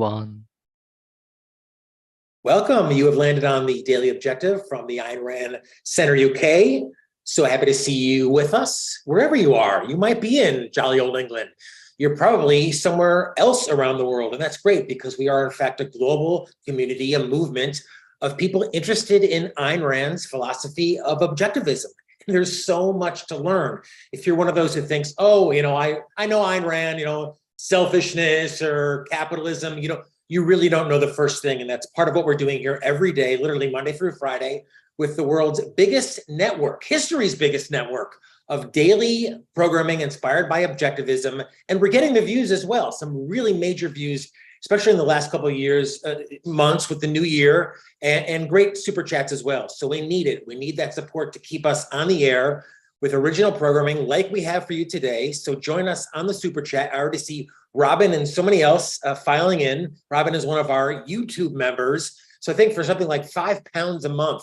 one. Welcome. You have landed on the Daily Objective from the Ayn Rand Center UK. So happy to see you with us, wherever you are. You might be in jolly old England. You're probably somewhere else around the world, and that's great because we are, in fact, a global community, a movement of people interested in Ayn Rand's philosophy of objectivism. And there's so much to learn. If you're one of those who thinks, oh, I know Ayn Rand, selfishness or capitalism, you really don't know the first thing. And that's part of what we're doing here every day, literally Monday through Friday, with the world's biggest network, history's biggest network of daily programming inspired by objectivism. And we're getting the views as well, some really major views, especially in the last couple of years, months with the new year, and great super chats as well. So we need it. We need that support to keep us on the air with original programming like we have for you today. So join us on the super chat. I already see Robin and so many else filing in. Robin is one of our YouTube members. So I think for something like £5 a month,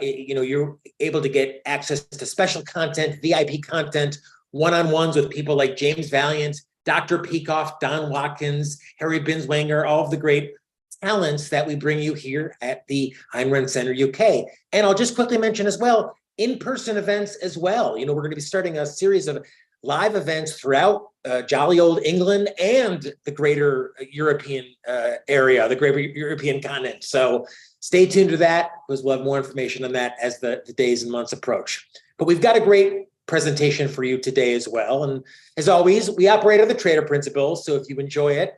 you're able to get access to special content, VIP content, one-on-ones with people like James Valiant, Dr. Peikoff, Don Watkins, Harry Binswanger, all of the great talents that we bring you here at the Ayn Rand Center UK. And I'll just quickly mention as well, in-person events as well. We're going to be starting a series of live events throughout jolly old England and the greater European area, the greater European continent. So stay tuned to that because we'll have more information on that as the days and months approach. But we've got a great presentation for you today as well. And as always, we operate on the trader principles. So if you enjoy it,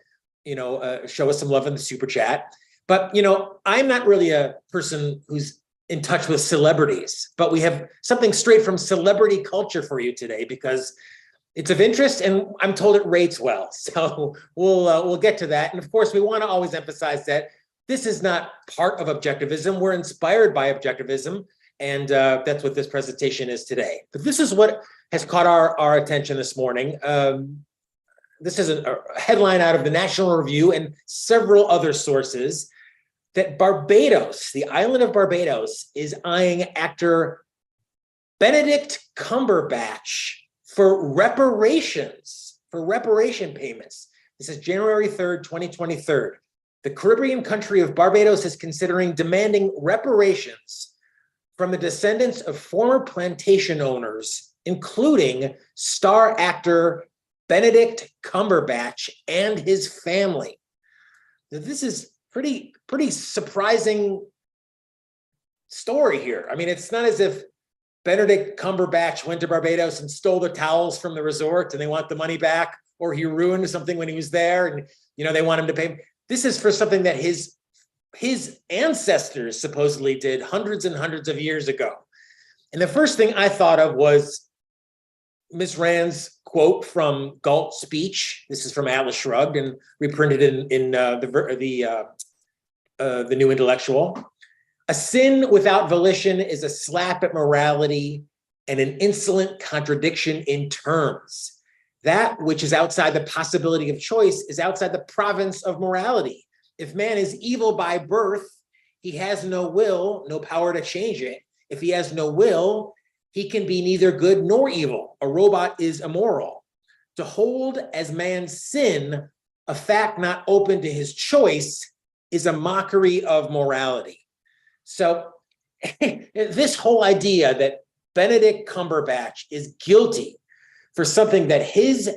show us some love in the super chat. But, I'm not really a person who's in touch with celebrities, but we have something straight from celebrity culture for you today because it's of interest and I'm told it rates well. So we'll get to that. And of course, we want to always emphasize that this is not part of objectivism. We're inspired by objectivism. And that's what this presentation is today. But this is what has caught our attention this morning. This is a headline out of the National Review and several other sources that Barbados, the island of Barbados, is eyeing actor Benedict Cumberbatch for reparations, for reparation payments. This is January 3rd, 2023. The Caribbean country of Barbados is considering demanding reparations from the descendants of former plantation owners, including star actor Benedict Cumberbatch and his family. Now, this is pretty surprising story here. I mean, it's not as if Benedict Cumberbatch went to Barbados and stole the towels from the resort and they want the money back, or he ruined something when he was there and they want him to pay. This is for something that his ancestors supposedly did hundreds and hundreds of years ago. And the first thing I thought of was Ms. Rand's quote from Galt's speech. This is from Atlas Shrugged and reprinted in the New Intellectual. A sin without volition is a slap at morality and an insolent contradiction in terms. That which is outside the possibility of choice is outside the province of morality. If man is evil by birth, he has no will, no power to change it. If he has no will, he can be neither good nor evil. A robot is immoral. To hold as man's sin a fact not open to his choice is a mockery of morality. So this whole idea that Benedict Cumberbatch is guilty for something that his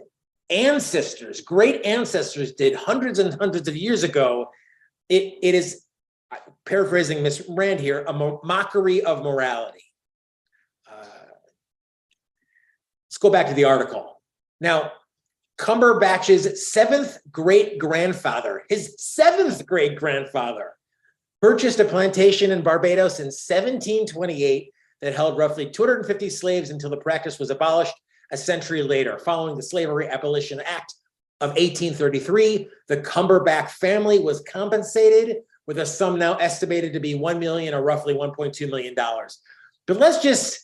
ancestors, great ancestors, did hundreds and hundreds of years ago, it is, paraphrasing Ms. Rand here, a mockery of morality. Let's go back to the article. Now, Cumberbatch's seventh great-grandfather, purchased a plantation in Barbados in 1728 that held roughly 250 slaves until the practice was abolished a century later. Following the Slavery Abolition Act of 1833, the Cumberbatch family was compensated with a sum now estimated to be $1 million or roughly $1.2 million. But let's just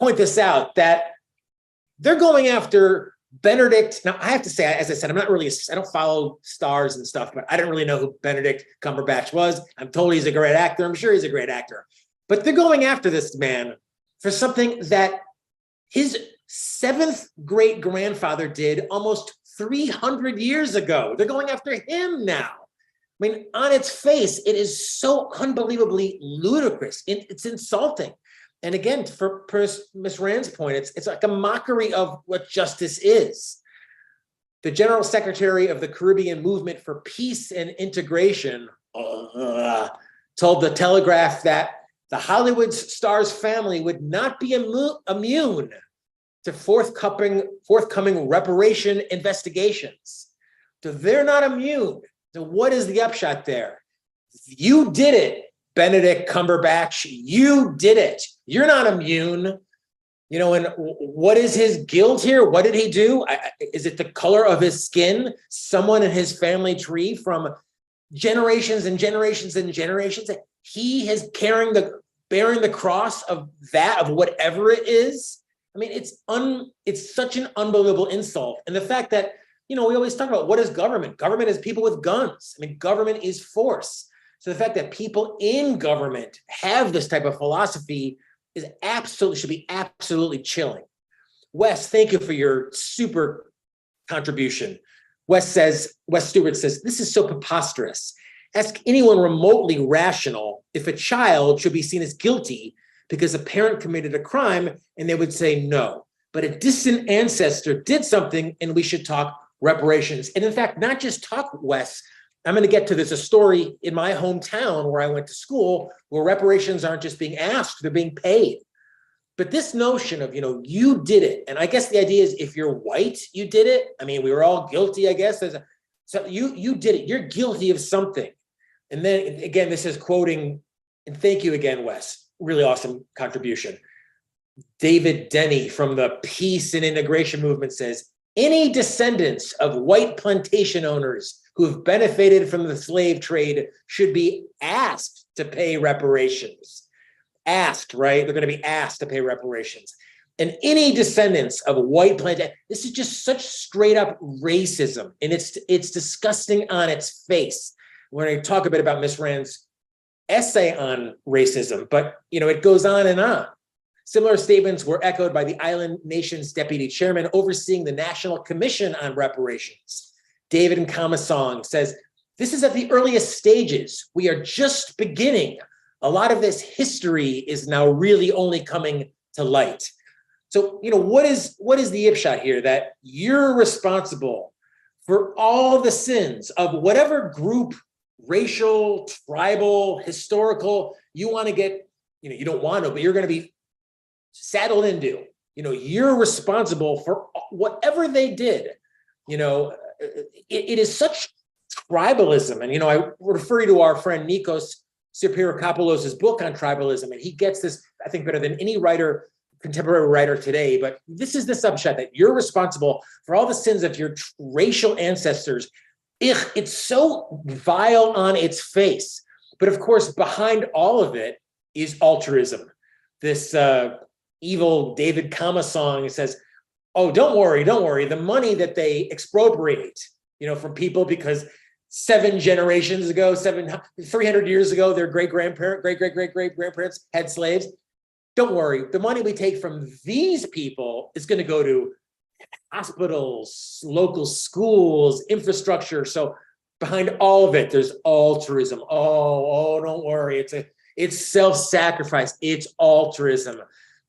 point this out, that they're going after Benedict. Now, I have to say, as I said, I don't follow stars and stuff, but I didn't really know who Benedict Cumberbatch was. I'm told he's a great actor. I'm sure he's a great actor. But they're going after this man for something that his seventh great-grandfather did almost 300 years ago. They're going after him now. I mean, on its face, it is so unbelievably ludicrous. It's insulting. And again, for Ms. Rand's point, it's like a mockery of what justice is. The General Secretary of the Caribbean Movement for Peace and Integration told the Telegraph that the Hollywood star's family would not be immune to forthcoming reparation investigations. So they're not immune. So what is the upshot there? You did it, Benedict Cumberbatch. You did it. You're not immune. You know, and what is his guilt here? What did he do? Is it the color of his skin? Someone in his family tree from generations and generations and generations. He is bearing the cross of that, of whatever it is. I mean, it's such an unbelievable insult. And the fact that, you know, we always talk about what is government? Government is people with guns. I mean, government is force. So the fact that people in government have this type of philosophy should be absolutely chilling. Wes, thank you for your super contribution. Wes Stewart says, this is so preposterous. Ask anyone remotely rational if a child should be seen as guilty because a parent committed a crime, and they would say no. But a distant ancestor did something, and we should talk reparations. And in fact, not just talk, Wes. I'm going to get to this, a story in my hometown where I went to school where reparations aren't just being asked, they're being paid. But this notion of, you know, you did it. And I guess the idea is if you're white, you did it. I mean, we were all guilty, I guess. So you did it. You're guilty of something. And then again, this is quoting, and thank you again, Wes. Really awesome contribution. David Denny from the Peace and Integration Movement says, any descendants of white plantation owners who have benefited from the slave trade should be asked to pay reparations. Asked, right? They're going to be asked to pay reparations. And any descendants of white plantation, this is just such straight up racism. And it's disgusting on its face. When I talk a bit about Ms. Rand's essay on racism, but you know, it goes on and on. Similar statements were echoed by the island nation's deputy chairman overseeing the National Commission on Reparations. David Nkamasong says, this is at the earliest stages. We are just beginning. A lot of this history is now really only coming to light. So, you know, what is the upshot here? That you're responsible for all the sins of whatever group, racial, tribal, historical, you want to get, you know, you don't want to, but you're going to be saddled into. You know, you're responsible for whatever they did. You know, it is such tribalism. And, you know, I refer you to our friend Nikos Sipirakopoulos' book on tribalism, and he gets this, I think, better than any writer, contemporary writer today. But this is the upshot, that you're responsible for all the sins of your racial ancestors. It's so vile on its face. But of course, behind all of it is altruism. This evil David Nkamasong says, oh, don't worry. The money that they expropriate, you know, from people because 7 generations ago, 300 years ago, their great-great-great-grandparents had slaves. Don't worry. The money we take from these people is going to go to hospitals, local schools, infrastructure. So behind all of it, there's altruism. Oh, don't worry. It's self-sacrifice. It's altruism.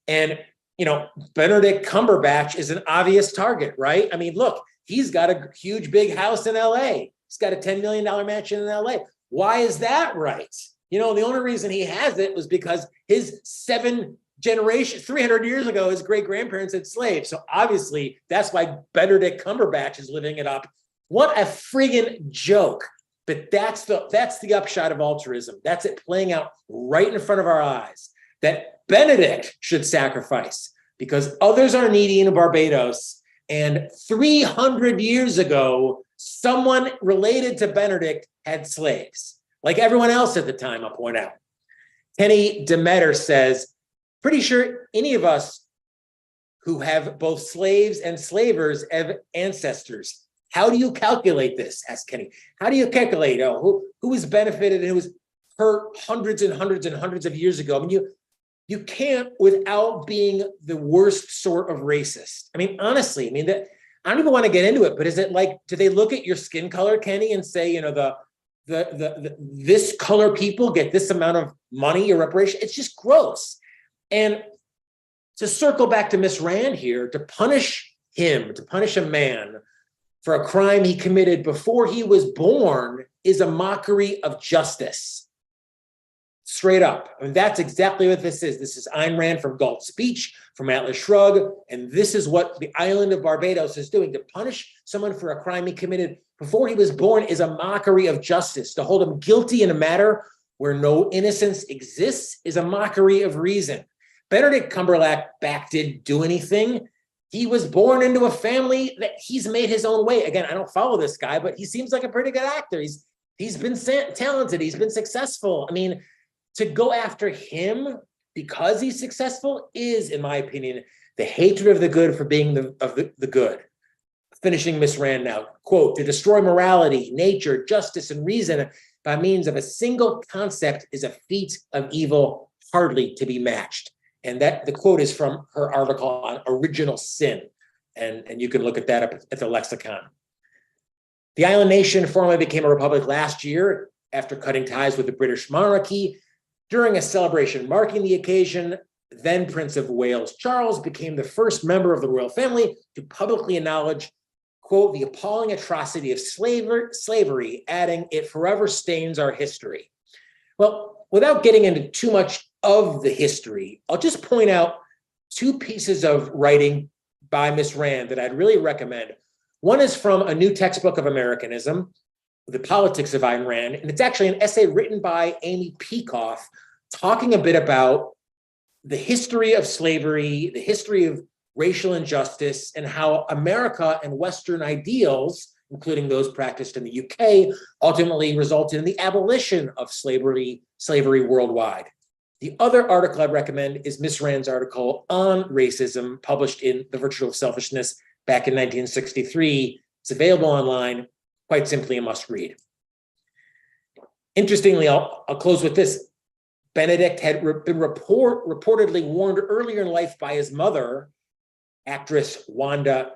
And, you know, Benedict Cumberbatch is an obvious target, right? I mean, look, he's got a huge, big house in LA. He's got a $10 million mansion in LA. Why is that right? You know, the only reason he has it was because his 7 generations, 300 years ago, his great-grandparents had slaves. So obviously, that's why Benedict Cumberbatch is living it up. What a friggin' joke. But that's the upshot of altruism. That's it playing out right in front of our eyes. That Benedict should sacrifice because others are needy in Barbados. And 300 years ago, someone related to Benedict had slaves, like everyone else at the time, I'll point out. Kenny Demeter says, pretty sure any of us who have both slaves and slavers have ancestors. How do you calculate this? Asked Kenny. How do you calculate who was benefited and who was hurt hundreds and hundreds and hundreds of years ago? I mean, you can't without being the worst sort of racist. I mean, honestly, I don't even want to get into it, but is it like, do they look at your skin color, Kenny, and say, you know, this color people get this amount of money or reparation? It's just gross. And to circle back to Miss Rand here, to punish a man for a crime he committed before he was born is a mockery of justice. Straight up. I mean, that's exactly what this is. This is Ayn Rand from Galt's speech, from Atlas Shrugged, and this is what the island of Barbados is doing. To punish someone for a crime he committed before he was born is a mockery of justice. To hold him guilty in a matter where no innocence exists is a mockery of reason. Benedict Cumberbatch didn't do anything. He was born into a family that he's made his own way. Again, I don't follow this guy, but he seems like a pretty good actor. He's been talented. He's been successful. I mean, to go after him because he's successful is, in my opinion, the hatred of the good for being the good. Finishing Miss Rand now, quote, to destroy morality, nature, justice, and reason by means of a single concept is a feat of evil hardly to be matched. And that the quote is from her article on original sin. And you can look at that up at the lexicon. The island nation formally became a republic last year after cutting ties with the British monarchy. During a celebration marking the occasion, then Prince of Wales Charles became the first member of the royal family to publicly acknowledge, quote, the appalling atrocity of slavery, adding, it forever stains our history. Well, without getting into too much of the history, I'll just point out two pieces of writing by Miss Rand that I'd really recommend. One is from a new textbook of Americanism, The Politics of Ayn Rand, and it's actually an essay written by Amy Peikoff talking a bit about the history of slavery, the history of racial injustice, and how America and Western ideals, including those practiced in the UK, ultimately resulted in the abolition of slavery worldwide. The other article I'd recommend is Miss Rand's article on racism, published in The Virtue of Selfishness back in 1963. It's available online, quite simply a must read. Interestingly, I'll close with this. Benedict had been reportedly warned earlier in life by his mother, actress Wanda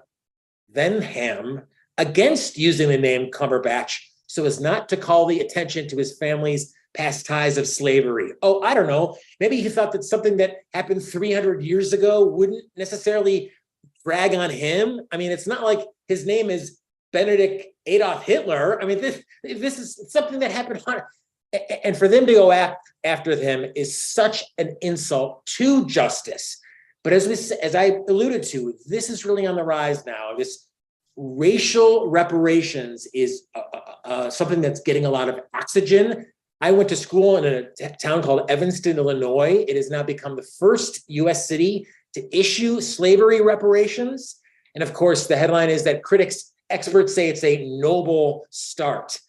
Venham, against using the name Cumberbatch so as not to call the attention to his family's past ties of slavery. Oh, I don't know. Maybe he thought that something that happened 300 years ago wouldn't necessarily drag on him. I mean, it's not like his name is Benedict Adolf Hitler. I mean, this is something that happened on, and for them to go after him is such an insult to justice. But as I alluded to, this is really on the rise now. This racial reparations is something that's getting a lot of oxygen. I went to school in a town called Evanston, Illinois. It has now become the first US city to issue slavery reparations. And of course, the headline is that experts say it's a noble start.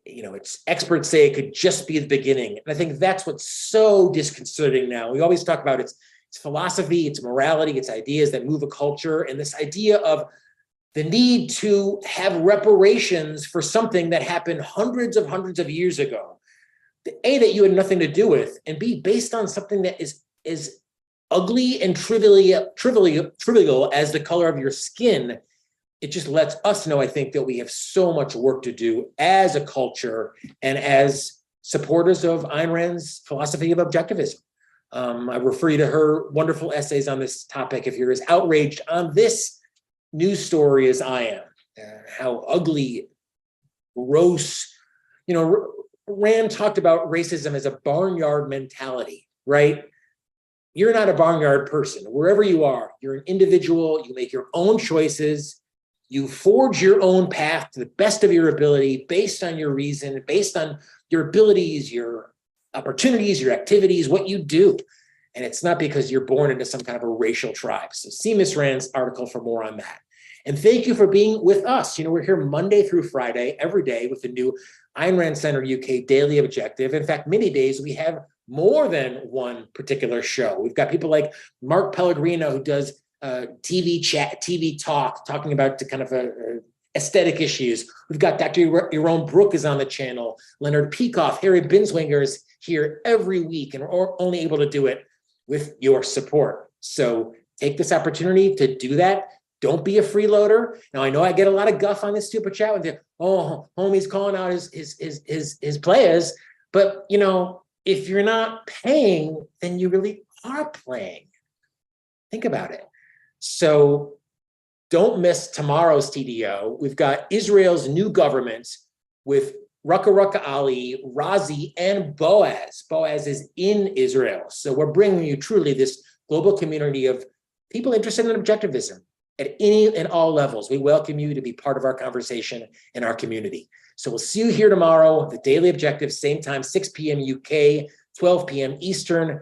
You know, experts say it could just be the beginning. And I think that's what's so disconcerting now. We always talk about it's philosophy, it's morality, it's ideas that move a culture, and this idea of the need to have reparations for something that happened hundreds of years ago. A, that you had nothing to do with, and B, based on something that is ugly and trivial as the color of your skin. It just lets us know, I think, that we have so much work to do as a culture and as supporters of Ayn Rand's philosophy of objectivism. I refer you to her wonderful essays on this topic if you're as outraged on this news story as I am. How ugly, gross, you know, Rand talked about racism as a barnyard mentality, right? You're not a barnyard person. Wherever you are, you're an individual, you make your own choices, you forge your own path to the best of your ability based on your reason, based on your abilities, your opportunities, your activities, what you do. And it's not because you're born into some kind of a racial tribe. So see Miss Rand's article for more on that. And thank you for being with us. You know, we're here Monday through Friday, every day with the new Ayn Rand Center UK Daily Objective. In fact, many days we have more than one particular show. We've got people like Mark Pellegrino, who does TV chat, TV talk, talking about the kind of aesthetic issues. We've got Dr. Yaron Brook is on the channel. Leonard Peikoff, Harry Binswanger is here every week, and we're only able to do it with your support. So take this opportunity to do that. Don't be a freeloader. Now, I know I get a lot of guff on this super chat with the, oh, homie's calling out his players. But, you know, if you're not paying, then you really are playing. Think about it. So don't miss tomorrow's TDO. We've got Israel's new government with Rucka Ali, Razi, and Boaz. Boaz is in Israel. So we're bringing you truly this global community of people interested in objectivism at any and all levels. We welcome you to be part of our conversation and our community. So we'll see you here tomorrow, the Daily Objective, same time, 6 p.m. UK, 12 p.m. Eastern.